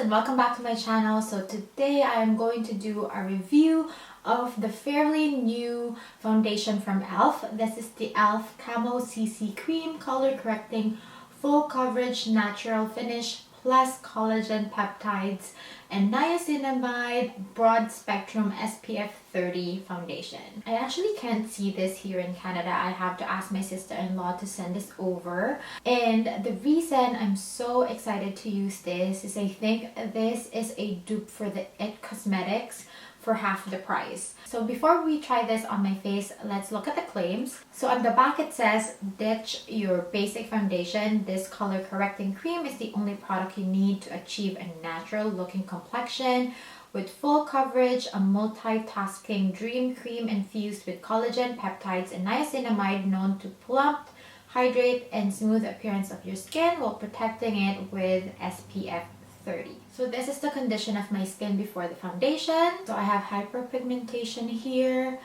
and welcome back to my channel. So today I am going to do a review of the fairly new foundation from ELF. This is the ELF CAMO CC CREAM Color Correcting Full Coverage Natural Finish plus Collagen Peptides and Niacinamide Broad Spectrum SPF 30 foundation. I actually can't see this here in Canada. I have to ask my sister-in-law to send this over. And the reason I'm so excited to use this is I think this is a dupe for the IT Cosmetics for half the price. So before we try this on my face, let's look at the claims. So on the back it says, ditch your basic foundation. This color correcting cream is the only product you need to achieve a natural looking complexion with full coverage, a multitasking dream cream infused with collagen, peptides, and niacinamide known to plump, hydrate, and smooth the appearance of your skin while protecting it with SPF 30. So this is the condition of my skin before the foundation. So I have hyperpigmentation here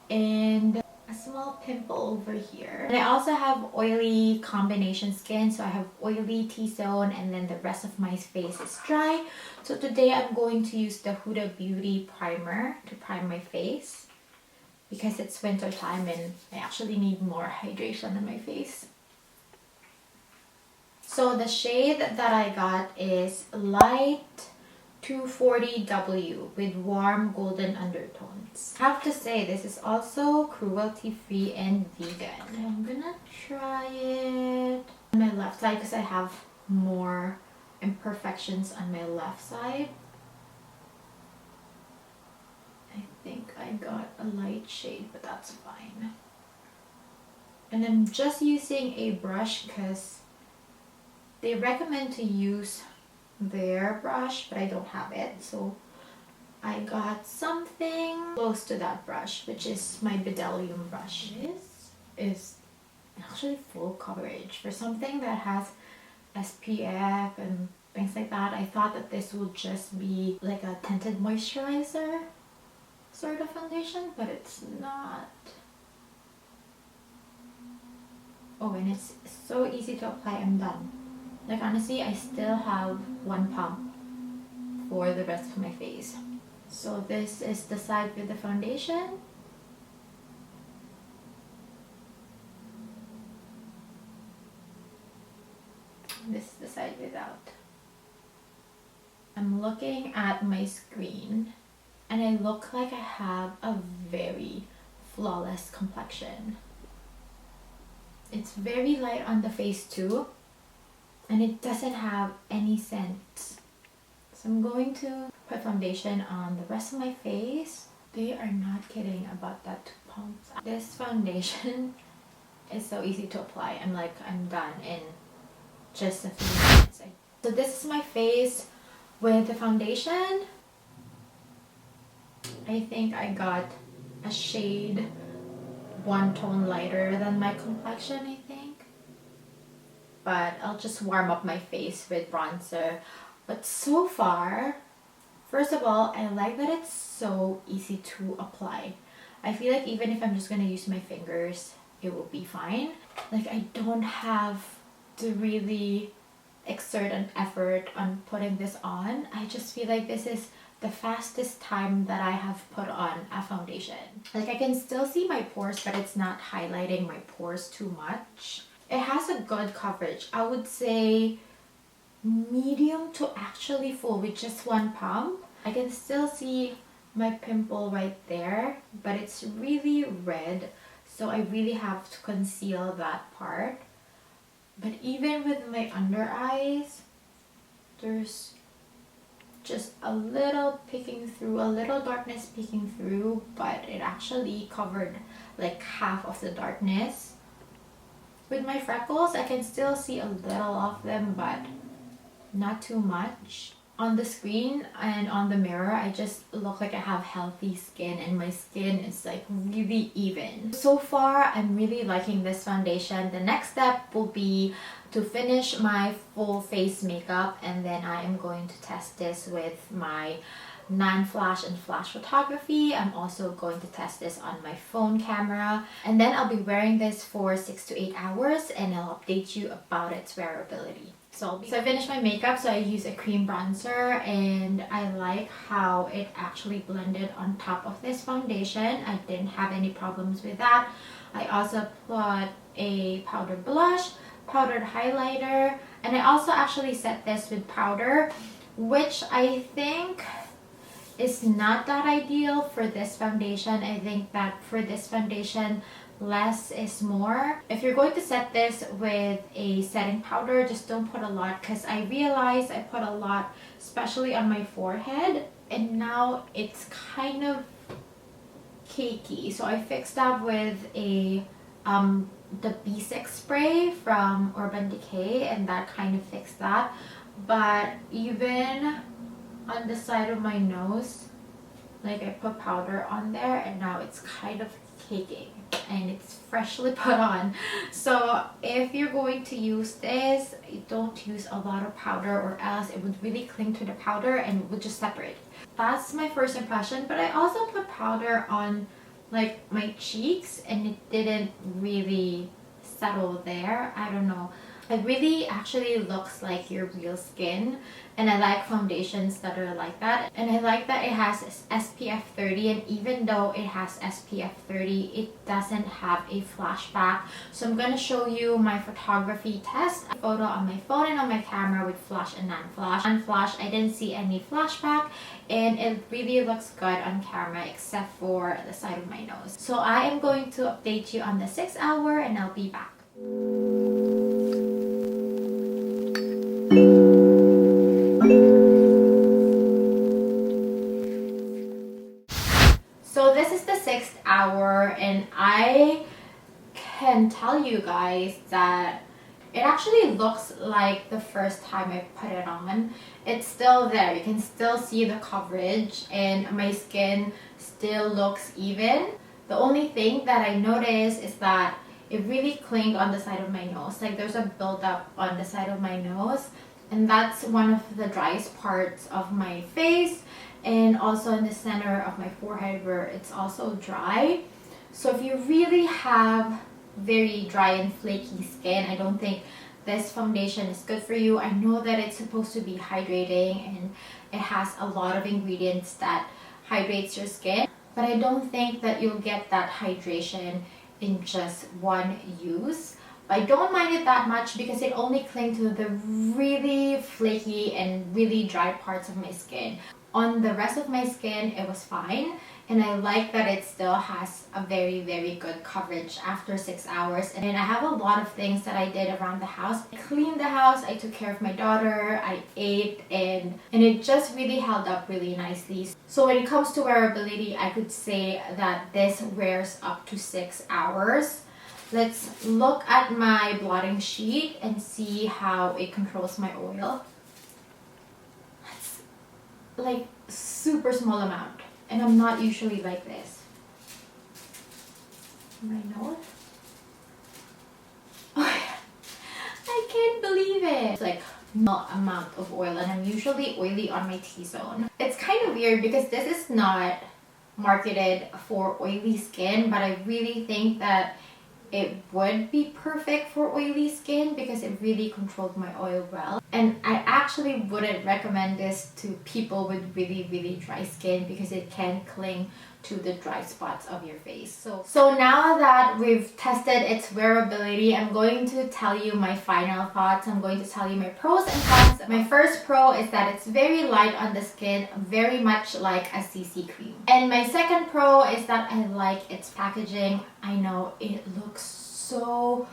and a small pimple over here. And I also have oily combination skin. So I have oily T-zone and then the rest of my face is dry. So today I'm going to use the Huda Beauty Primer to prime my face because it's winter time and I actually need more hydration in my face. So the shade that I got is Light 240W with warm golden undertones. I have to say this is also cruelty-free and vegan. I'm gonna try it on my left side because I have more imperfections on my left side. I think I got a light shade, but that's fine. And I'm just using a brush because they recommend to use their brush, but I don't have it. So I got something close to that brush, which is my Bdellium brush. This is actually full coverage. For something that has SPF and things like that, I thought that this would just be like a tinted moisturizer sort of foundation, but it's not. Oh, and it's so easy to apply. I'm done. Like honestly, I still have one pump for the rest of my face. So this is the side with the foundation. This is the side without. I'm looking at my screen and I look like I have a very flawless complexion. It's very light on the face too. And it doesn't have any scent. So I'm going to put foundation on the rest of my face. They are not kidding about that 2 pumps. This foundation is so easy to apply. I'm done in just a few minutes. So this is my face with the foundation. I think I got a shade 1 tone lighter than my complexion, I think. But I'll just warm up my face with bronzer. But so far, first of all, I like that it's so easy to apply. I feel like even if I'm just gonna use my fingers, it will be fine. Like I don't have to really exert an effort on putting this on. I just feel like this is the fastest time that I have put on a foundation. Like I can still see my pores, but it's not highlighting my pores too much. It has a good coverage. I would say medium to actually full with just 1 pump. I can still see my pimple right there, but it's really red. So I really have to conceal that part. But even with my under eyes, there's just a little peeking through, a little darkness peeking through, but it actually covered like half of the darkness. With my freckles, I can still see a little of them, but not too much. On the screen and on the mirror, I just look like I have healthy skin and my skin is like really even. So far, I'm really liking this foundation. The next step will be to finish my full face makeup and then I am going to test this with my non-flash and flash photography. I'm also going to test this on my phone camera and then I'll be wearing this for 6 to 8 hours and I'll update you about its wearability. So I finished my makeup, so I use a cream bronzer, and I like how it actually blended on top of this foundation. I didn't have any problems with that. I also put a powder blush, powdered highlighter, and I also actually set this with powder, which I think is not that ideal for this foundation. I think that for this foundation, less is more. If you're going to set this with a setting powder, just don't put a lot, because I realized I put a lot, especially on my forehead, and now it's kind of cakey. So I fixed that with a the B6 spray from Urban Decay, and that kind of fixed that. But even on the side of my nose, like I put powder on there, and now it's kind of caking, and it's freshly put on. So if you're going to use this, don't use a lot of powder, or else it would really cling to the powder and it would just separate. That's my first impression. But I also put powder on like my cheeks, and it didn't really settle there. I don't know. It really actually looks like your real skin, and I like foundations that are like that. And I like that it has SPF 30, and even though it has SPF 30, it doesn't have a flashback. So I'm going to show you my photography test. A photo on my phone and on my camera with flash and non-flash. Non-flash, I didn't see any flashback, and it really looks good on camera except for the side of my nose. So I am going to update you on the 6 hour, and I'll be back. So this is the 6th hour, and I can tell you guys that it actually looks like the first time I put it on. It's still there. You can still see the coverage, and my skin still looks even. The only thing that I noticed is that it really clinged on the side of my nose. Like there's a buildup on the side of my nose, and that's one of the driest parts of my face, and also in the center of my forehead where it's also dry. So if you really have very dry and flaky skin, I don't think this foundation is good for you. I know that it's supposed to be hydrating, and it has a lot of ingredients that hydrates your skin, but I don't think that you'll get that hydration in just one use. I don't mind it that much because it only clings to the really flaky and really dry parts of my skin. On the rest of my skin, it was fine, and I like that it still has a very, very good coverage after 6 hours. And I have a lot of things that I did around the house. I cleaned the house, I took care of my daughter, I ate, and it just really held up really nicely. So when it comes to wearability, I could say that this wears up to 6 hours. Let's look at my blotting sheet and see how it controls my oil. It's like super small amount, and I'm not usually like this. My nose. Oh, I can't believe it. It's like no amount of oil, and I'm usually oily on my T-zone. It's kind of weird because this is not marketed for oily skin, but I really think that it would be perfect for oily skin because it really controlled my oil well. And I actually wouldn't recommend this to people with really, really dry skin because it can cling to the dry spots of your face. So now that we've tested its wearability, I'm going to tell you my final thoughts. I'm going to tell you my pros and cons. My first pro is that it's very light on the skin, very much like a CC cream. And my second pro is that I like its packaging. I know it looks so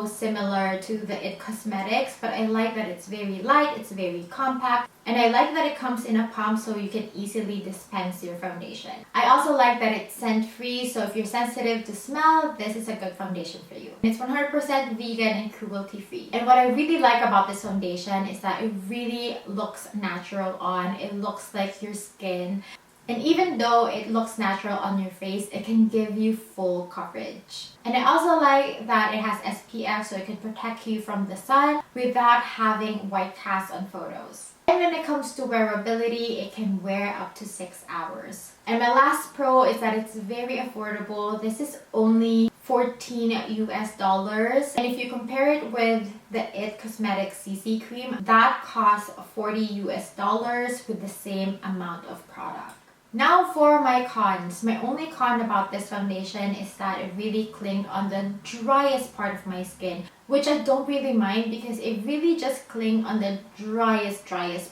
similar to the IT Cosmetics, but I like that it's very light, it's very compact, and I like that it comes in a pump so you can easily dispense your foundation. I also like that it's scent free, so if you're sensitive to smell, this is a good foundation for you. It's 100% vegan and cruelty free. And what I really like about this foundation is that it really looks natural on. It looks like your skin. And even though it looks natural on your face, it can give you full coverage. And I also like that it has SPF, so it can protect you from the sun without having white cast on photos. I And when it comes to wearability, it can wear up to 6 hours. And my last pro is that it's very affordable. This is only $14 US. And if you compare it with the IT Cosmetics CC cream, that costs $40 US with the same amount of product. Now for my cons. My only con about this foundation is that it really clinged on the driest part of my skin, which I don't really mind because it really just clinged on the driest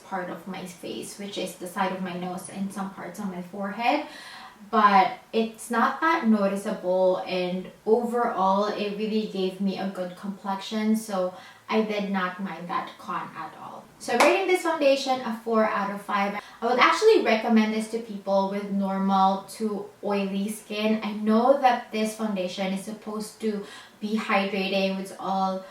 part of my face, which is the side of my nose and some parts on my forehead. But it's not that noticeable, and overall it really gave me a good complexion, so I did not mind that con at all. So rating this foundation a 4 out of 5. I would actually recommend this to people with normal to oily skin. I know that this foundation is supposed to be hydrating with all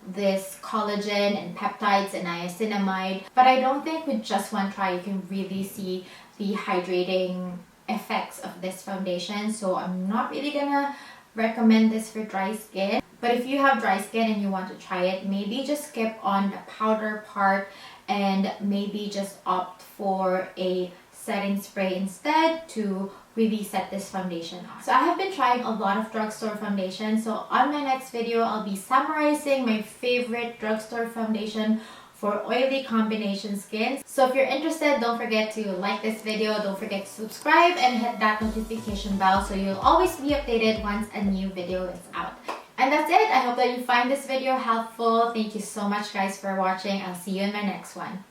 this collagen and peptides and niacinamide, but I don't think with just one try you can really see the hydrating effects of this foundation. So I'm not really gonna recommend this for dry skin. But if you have dry skin and you want to try it, maybe just skip on the powder part and maybe just opt for a setting spray instead to really set this foundation on. So I have been trying a lot of drugstore foundation. So on my next video, I'll be summarizing my favorite drugstore foundation for oily combination skin. So if you're interested, don't forget to like this video, don't forget to subscribe and hit that notification bell so you'll always be updated once a new video is out. And that's it. I hope that you find this video helpful. Thank you so much guys for watching. I'll see you in my next one.